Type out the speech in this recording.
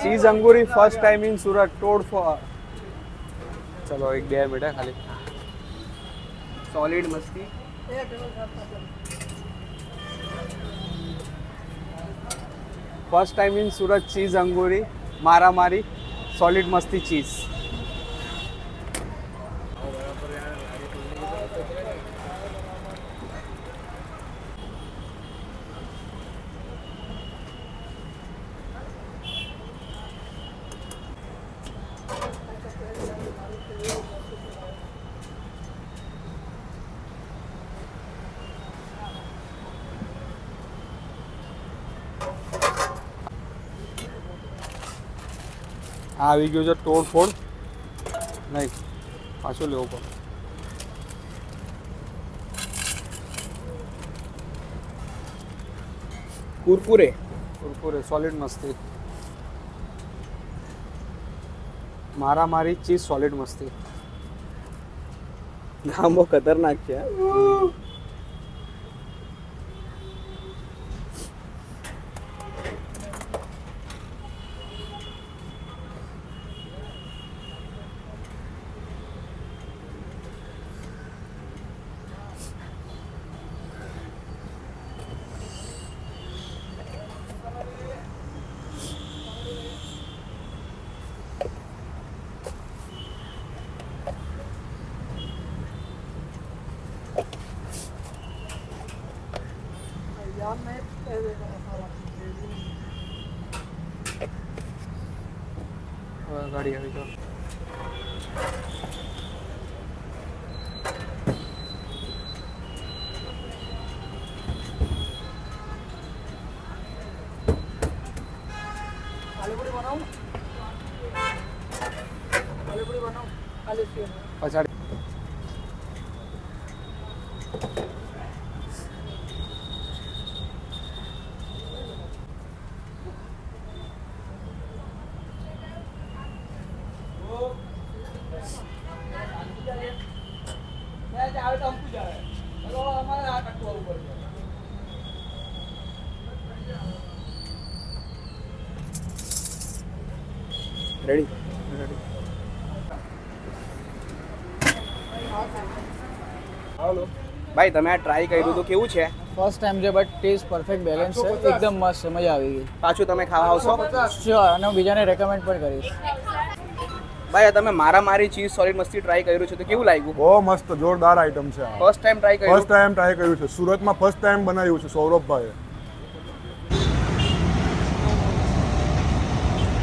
चीज अंगूरी first time in Surat टोड फॉर चलो 1-2 मिनट खाली सॉलिड मस्ती फर्स्ट टाइम इन सूरत चीज अंगूरी मारा मारी सॉलिड मस्ती चीज આવી ગયો છે તોડફોડ નહીં પાછું લેવું પડે कुरकुरे કુરકુરે સોલિડ મસ્તી મારા મારી ચીઝ સોલિડ મસ્તી नाम वो खतरनाक है। ગાડી આવી ગયો પછાડી रेडी भाई તમે આ ટ્રાય કર્યું તો કેવું છે? ફર્સ્ટ ટાઈમ છે બટ ટેસ્ટ પરફેક્ટ બેલેન્સ છે એકદમ મસ્ત છે મજા આવી ગઈ પાછું તમે ખાવા આવશો? શ્યોર અને હું બીજાને રેકમેન્ડ પણ કરીશ ભાઈ તમે મારા મારી ચીઝ સોલિડ મસ્તી ટ્રાય કર્યું છે તો કેવું લાગ્યું? બહુ મસ્ત જોરદાર આઈટમ છે. ફર્સ્ટ ટાઈમ ટ્રાય કર્યું? ફર્સ્ટ ટાઈમ ટ્રાય કર્યું છે. સુરતમાં ફર્સ્ટ ટાઈમ બનાવ્યું છે સૌરભભાઈએ.